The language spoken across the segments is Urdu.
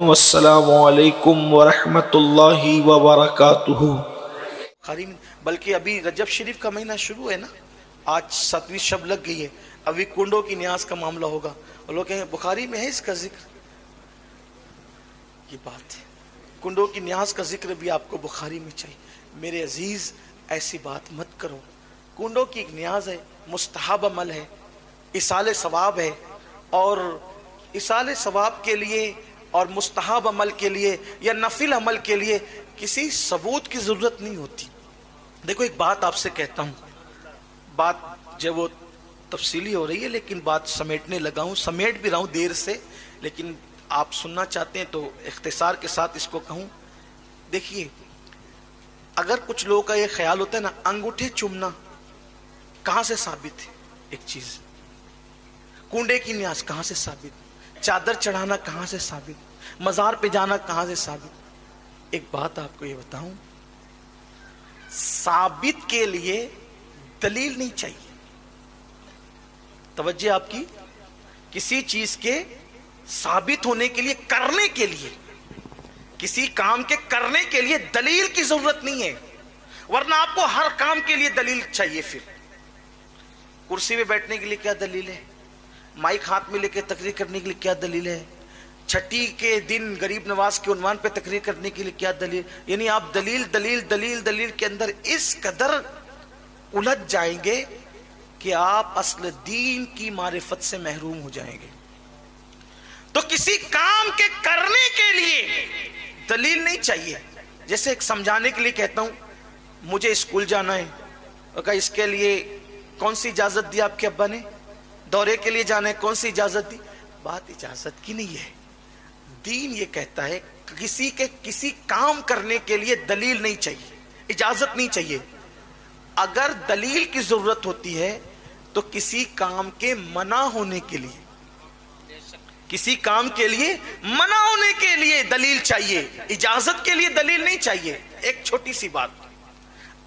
والسلام علیکم ورحمۃ اللہ وبرکاتہ۔ بلکہ ابھی رجب شریف کا مہینہ شروع ہے نا، آج 7ویں شب لگ گئی ہے، ابھی کنڈوں کی نیاز کا معاملہ ہوگا اور لوگ کہیں بخاری میں ہے اس کا ذکر۔ یہ بات ہے، کنڈوں کی نیاز کا ذکر بھی آپ کو بخاری میں چاہیے۔ میرے عزیز ایسی بات مت کرو، کنڈوں کی ایک نیاز ہے، مستحب عمل ہے، ایصال ثواب ہے، اور ایصال ثواب کے لیے اور مستحب عمل کے لیے یا نفل عمل کے لیے کسی ثبوت کی ضرورت نہیں ہوتی۔ دیکھو ایک بات آپ سے کہتا ہوں، بات جو وہ تفصیلی ہو رہی ہے لیکن بات سمیٹنے لگا ہوں، سمیٹ بھی رہا ہوں دیر سے، لیکن آپ سننا چاہتے ہیں تو اختصار کے ساتھ اس کو کہوں۔ دیکھیے اگر کچھ لوگوں کا یہ خیال ہوتا ہے نا، انگوٹھے چومنا کہاں سے ثابت ہے؟ ایک چیز، کنڈے کی نیاز کہاں سے ثابت؟ چادر چڑھانا کہاں سے ثابت؟ مزار پہ جانا کہاں سے ثابت؟ ایک بات آپ کو یہ بتاؤں، ثابت کے لیے دلیل نہیں چاہیے۔ توجہ آپ کی، کسی چیز کے ثابت ہونے کے لیے، کرنے کے لیے، کسی کام کے کرنے کے لیے دلیل کی ضرورت نہیں ہے، ورنہ آپ کو ہر کام کے لیے دلیل چاہیے۔ پھر کرسی پہ بیٹھنے کے لیے کیا دلیل ہے؟ مائک ہاتھ میں لے کے تقریر کرنے کے لیے کیا دلیل ہے؟ چھٹی کے دن غریب نواز کے عنوان پہ تقریر کرنے کے لیے کیا دلیل؟ یعنی آپ دلیل دلیل دلیل دلیل کے اندر اس قدر الجھ جائیں گے کہ آپ اصل دین کی معرفت سے محروم ہو جائیں گے۔ تو کسی کام کے کرنے کے لیے دلیل نہیں چاہیے۔ جیسے ایک سمجھانے کے لیے کہتا ہوں، مجھے اسکول جانا ہے، اور کہا اس کے لیے کون سی اجازت دی آپ کے ابا نے؟ دورے کے لیے جانا ہے، کون سی اجازت دی؟ بات اجازت کی نہیں ہے، دین یہ کہتا ہے کسی کام کرنے کے لیے دلیل نہیں چاہیے، اجازت نہیں چاہیے۔ اگر دلیل کی ضرورت ہوتی ہے تو کسی کام کے منع ہونے کے لیے، کسی کام کے لیے منع ہونے کے لیے دلیل چاہیے، اجازت کے لیے دلیل نہیں چاہیے۔ ایک چھوٹی سی بات،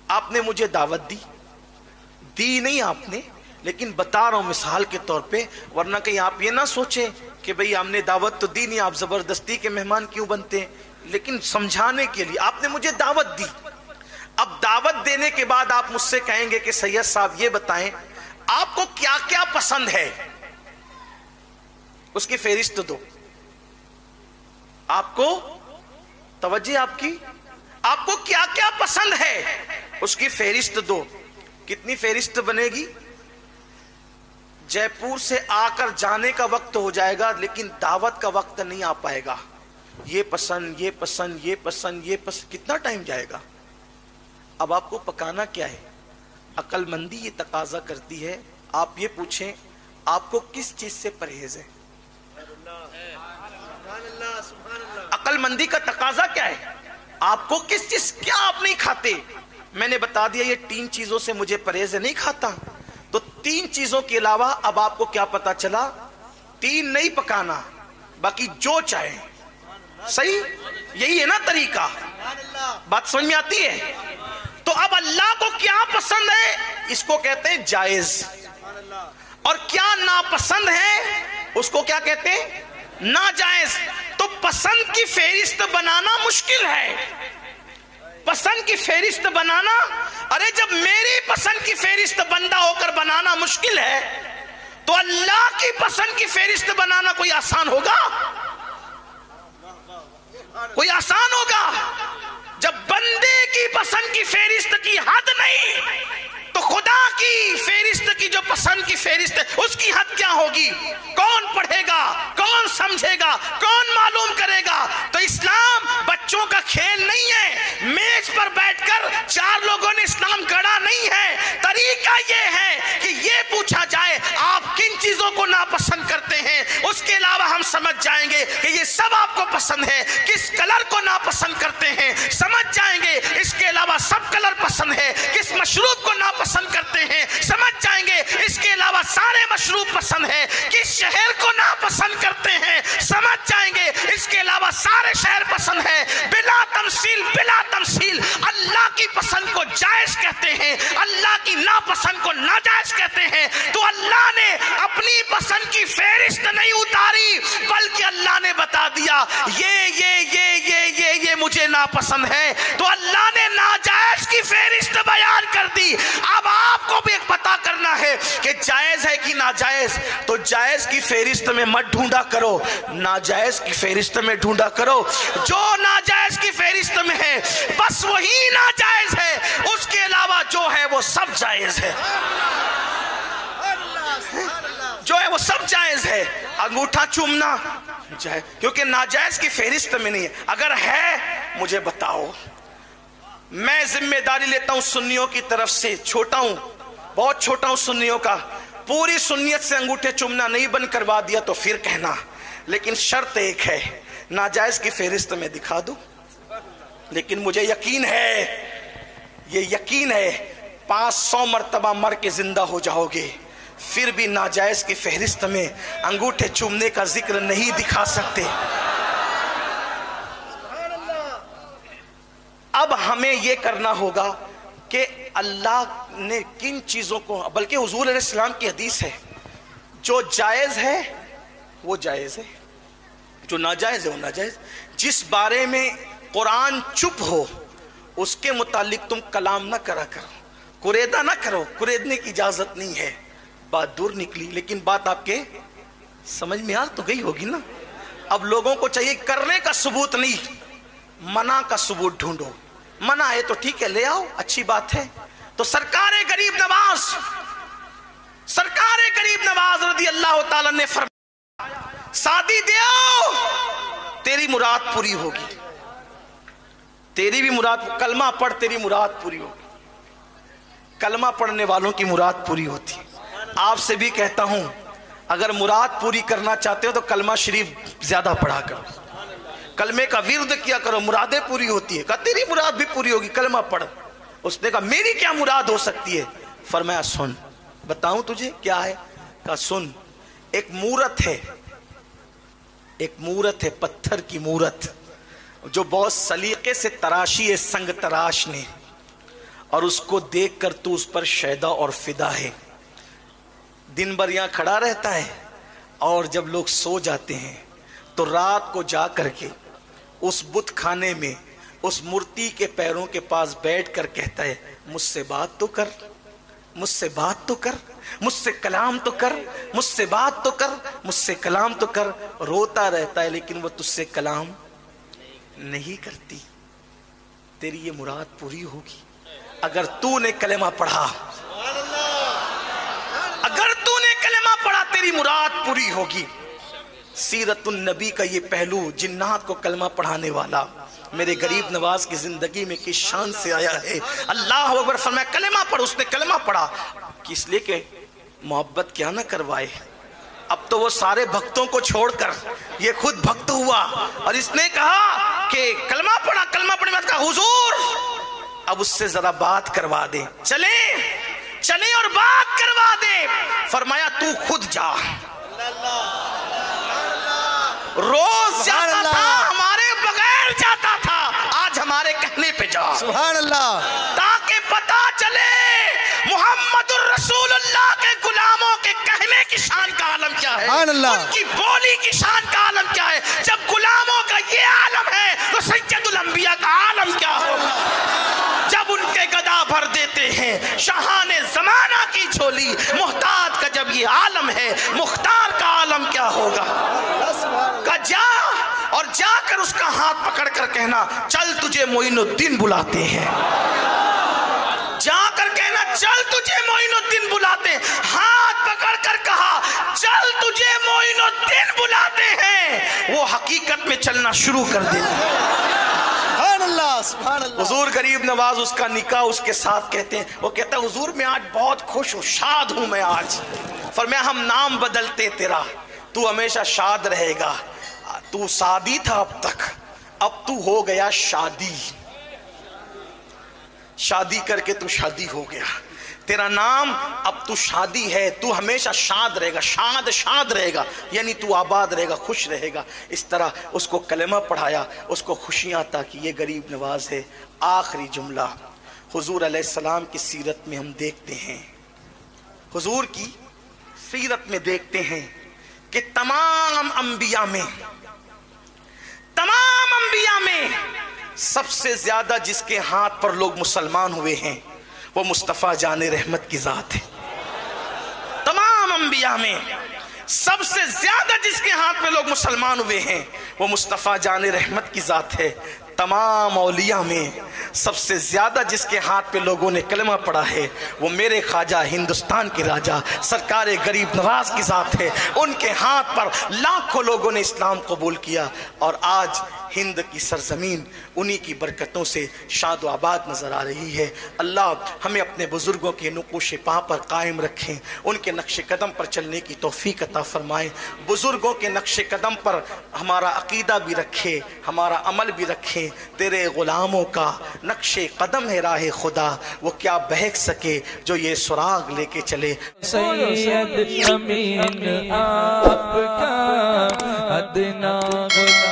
آپ نے مجھے دعوت دی نہیں آپ نے، لیکن بتا رہا ہوں مثال کے طور پہ، ورنہ کہیں آپ یہ نہ سوچیں کہ بھئی ہم نے دعوت تو دی نہیں، آپ زبردستی کے مہمان کیوں بنتے ہیں؟ لیکن سمجھانے کے لیے آپ نے مجھے دعوت دی۔ اب دعوت دینے کے بعد آپ مجھ سے کہیں گے کہ سید صاحب یہ بتائیں آپ کو کیا کیا پسند ہے، اس کی فہرست دو۔ آپ کو توجہ آپ کی، آپ کو کیا کیا پسند ہے اس کی فہرست دو۔ کتنی فہرست بنے گی؟ جے پور سے آ کر جانے کا وقت ہو جائے گا لیکن دعوت کا وقت نہیں آ پائے گا۔ یہ پسند، یہ پسند، یہ پسند، یہ پسند، کتنا ٹائم جائے گا؟ اب آپ کو پکانا کیا ہے؟ عقل مندی یہ تقاضا کرتی ہے آپ یہ پوچھیں آپ کو کس چیز سے پرہیز ہے؟ عقل مندی کا تقاضا کیا ہے؟ آپ کو کس چیز، کیا آپ نہیں کھاتے؟ میں نے بتا دیا یہ 3 چیزوں سے مجھے پرہیز ہے، نہیں کھاتا۔ تو 3 چیزوں کے علاوہ اب آپ کو کیا پتا چلا؟ 3 نہیں پکانا، باقی جو چاہے۔ صحیح؟ یہی ہے نا طریقہ؟ بات سمجھ میں آتی ہے؟ تو اب اللہ کو کیا پسند ہے اس کو کہتے ہیں جائز، اور کیا ناپسند ہے اس کو کیا کہتے ہیں؟ ناجائز۔ تو پسند کی فہرست بنانا مشکل ہے، پسند کی فہرست بنانا، ارے جب میری پسند کی فہرست بندہ ہو کر بنانا مشکل ہے تو اللہ کی پسند کی فہرست بنانا کوئی آسان ہوگا؟ کوئی آسان ہوگا؟ جب بندے کی پسند کی فہرست کی حد نہیں تو خدا کی فہرست کی جو پسند کی فہرست ہے اس کی حد کیا ہوگی؟ کون پڑھے گا؟ کون سمجھے گا؟ کون معلوم کرے گا؟ تو اسلام بچوں کا کھیل نہیں ہے، میز پر بیٹھ کر 4 لوگوں نے اسلام گڑا نہیں ہے۔ طریقہ یہ ہے کہ یہ پوچھا جائے آپ کن چیزوں کو ناپسند کرتے ہیں، اس کے علاوہ ہم سمجھ جائیں گے کہ یہ سب آپ کو پسند ہے۔ کس کلر کو ناپسند کرتے ہیں سمجھ جائیں گے، اس کے علاوہ سب کلر پسند ہے۔ کس مشروب کو ناپسند کرتے ہیں سمجھ جائیں گے، اس کے علاوہ سارے مشروب پسند ہے۔ کس شہر کو ناپسند کرتے ہیں سمجھ جائیں گے، اس کے علاوہ سارے شہر پسند ہے۔ بلا تمثیل، بلا تمثیل اللہ کی پسند کو جائز کہتے ہیں، اللہ کی ناپسند کو ناجائز کہتے ہیں۔ تو اللہ نے اپنی اپنی پسند کی فہرست نہیں اتاری، بلکہ اللہ نے بتا دیا یہ مجھے ناپسند ہے، تو اللہ نے ناجائز کی فہرست بیان کر دی۔ اب آپ کو بھی ایک پتہ کرنا ہے کہ جائز ہے کہ ناجائز، تو جائز کی فہرست میں مت ڈھونڈا کرو، ناجائز کی فہرست میں ڈھونڈا کرو۔ جو ناجائز کی فہرست میں ہے بس وہی ناجائز ہے، اس کے علاوہ جو ہے وہ سب جائز ہے، جو ہے وہ سب جائز ہے۔ انگوٹھا چومنا جائز، کیونکہ ناجائز کی فہرست میں نہیں ہے۔ اگر ہے مجھے بتاؤ، میں ذمہ داری لیتا ہوں سنیوں کی طرف سے، چھوٹا ہوں، بہت چھوٹا ہوں سنیوں کا، پوری سنیت سے انگوٹھے چومنا نہیں بند کروا دیا تو پھر کہنا، لیکن شرط ایک ہے، ناجائز کی فہرست میں دکھا دو، لیکن مجھے یقین ہے، یہ یقین ہے 500 مرتبہ مر کے زندہ ہو جاؤ گے، پھر بھی ناجائز کی فہرست میں انگوٹھے چومنے کا ذکر نہیں دکھا سکتے۔ اب ہمیں یہ کرنا ہوگا کہ اللہ نے کن چیزوں کو، بلکہ حضور علیہ السلام کی حدیث ہے، جو جائز ہے وہ جائز ہے، جو ناجائز ہے وہ ناجائز۔ جس بارے میں قرآن چپ ہو اس کے متعلق تم کلام نہ کرا کرو، قریدہ نہ کرو، قریدنے کی اجازت نہیں ہے۔ بات دور نکلی، لیکن بات آپ کے سمجھ میں آ تو گئی ہوگی نا۔ اب لوگوں کو چاہیے کرنے کا ثبوت نہیں، منع کا ثبوت ڈھونڈو۔ منع ہے تو ٹھیک ہے، لے آؤ، اچھی بات ہے۔ تو سرکار غریب نواز رضی اللہ تعالیٰ نے فرمایا، شادی دے آؤ، تیری مراد پوری ہوگی، تیری بھی مراد، کلمہ پڑھ تیری مراد پوری ہوگی۔ کلمہ پڑھنے والوں کی مراد پوری ہوتی ہے۔ آپ سے بھی کہتا ہوں، اگر مراد پوری کرنا چاہتے ہو تو کلمہ شریف زیادہ پڑھا کرو، کلمے کا ورد کیا کرو، مرادیں پوری ہوتی ہے۔ کہا تیری مراد بھی پوری ہوگی، کلمہ پڑھ۔ اس نے کہا میری کیا مراد ہو سکتی ہے؟ فرمایا سن، بتاؤں تجھے کیا ہے؟ کہا سن، ایک مورت ہے، ایک مورت ہے، پتھر کی مورت، جو بہت سلیقے سے تراشی ہے سنگ تراش نے، اور اس کو دیکھ کر تو اس پر شیدا اور فدا ہے۔ دن بھر یہاں کھڑا رہتا ہے، اور جب لوگ سو جاتے ہیں تو رات کو جا کر کے اس بت خانے میں اس مورتی کے پیروں کے پاس بیٹھ کر کہتا ہے، مجھ سے بات تو کر، مجھ سے بات تو کر، مجھ سے کلام تو کر، مجھ سے بات تو کر، مجھ سے کلام تو کر۔ روتا رہتا ہے لیکن وہ تجھ سے کلام نہیں کرتی۔ تیری یہ مراد پوری ہوگی اگر تو نے کلمہ پڑھا، اگر تو نے کلمہ پڑھا تیری مراد پوری ہوگی۔ سیرت النبی کا یہ پہلو، جنات کو کلمہ پڑھانے والا، میرے غریب نواز کی زندگی میں کس شان سے آیا ہے۔ اللہ اکبر فرمایا کلمہ پڑھ، اس نے کلمہ پڑھا، اس لیے کہ محبت کیا نہ کروائے۔ اب تو وہ سارے بھکتوں کو چھوڑ کر یہ خود بھکت ہوا، اور اس نے کہا کہ کلمہ پڑھا، کلمہ پڑھنے میں کہا حضور اب اس سے ذرا بات کروا دیں، چلیں اور بات کروا دیں۔ فرمایا تو خود جا، روز جاتا تھا ہمارے بغیر جاتا تھا، آج ہمارے کہنے پہ جا، سبحان اللہ، تاکہ پتا چلے محمد الرسول اللہ کے غلاموں کے کہنے کی شان کا عالم کیا ہے، سبحان اللہ، ان کی بولی کی شان کا عالم کیا ہے۔ جب غلاموں کا یہ عالم ہے تو سید الانبیاء کا عالم کیا ہوگا؟ جب ان کے گدا بھر دیتے ہیں شاہان زمانہ کی جھولی، محتاج کا جب یہ عالم ہے مختار کا عالم کیا ہوگا؟ کہ جا، اور جا کر اس کا ہاتھ پکڑ کر کہنا چل تجھے معین الدین بلاتے ہیں، جا کر کہنا چل تجھے معین الدین بلاتے ہیں۔ ہاتھ پکڑ کر کہا چل تجھے معین الدین بلاتے ہیں، وہ حقیقت میں چلنا شروع کر دیتا ہے۔ سبحان اللہ، سبحان اللہ۔ حضور غریب نواز اس کا نکاح اس کے ساتھ کہتے ہیں، وہ کہتا ہے حضور میں آج بہت خوش ہوں، شاد ہوں میں آج۔ فرمایا ہم نام بدلتے تیرا، تو ہمیشہ شاد رہے گا، تو شادی تھا اب تک، اب تو ہو گیا شادی، شادی کر کے تو شادی ہو گیا، تیرا نام اب تو شادی ہے، تو ہمیشہ شاد رہے گا، شاد رہے گا، یعنی تو آباد رہے گا، خوش رہے گا۔ اس طرح اس کو کلمہ پڑھایا، اس کو خوشیاں عطا کی۔ یہ غریب نواز ہے۔ آخری جملہ حضور علیہ السلام کی سیرت میں ہم دیکھتے ہیں، حضور کی سیرت میں دیکھتے ہیں کہ تمام انبیاء میں سب سے زیادہ جس کے ہاتھ پر لوگ مسلمان ہوئے ہیں وہ مصطفیٰ جان رحمت کی ذات ہے. تمام انبیاء میں سب سے زیادہ جس کے ہاتھ میں لوگ مسلمان ہوئے ہیں وہ مصطفیٰ جان رحمت کی ذات ہے. تمام اولیاء میں سب سے زیادہ جس کے ہاتھ پہ لوگوں نے کلمہ پڑھا ہے وہ میرے خواجہ ہندوستان کے راجہ سرکار غریب نواز کی ذات ہے. ان کے ہاتھ پر لاکھوں لوگوں نے اسلام قبول کیا اور آج ہند کی سرزمین انہی کی برکتوں سے شاد و آباد نظر آ رہی ہے. اللہ ہمیں اپنے بزرگوں کے نقوش پا پر قائم رکھیں, ان کے نقش قدم پر چلنے کی توفیق عطا فرمائیں. بزرگوں کے نقش قدم پر ہمارا عقیدہ بھی رکھے, ہمارا عمل بھی رکھیں. تیرے غلاموں کا نقش قدم ہے راہ خدا, وہ کیا بہک سکے جو یہ سراغ لے کے چلے. سید امین آپ کا ادنا غلام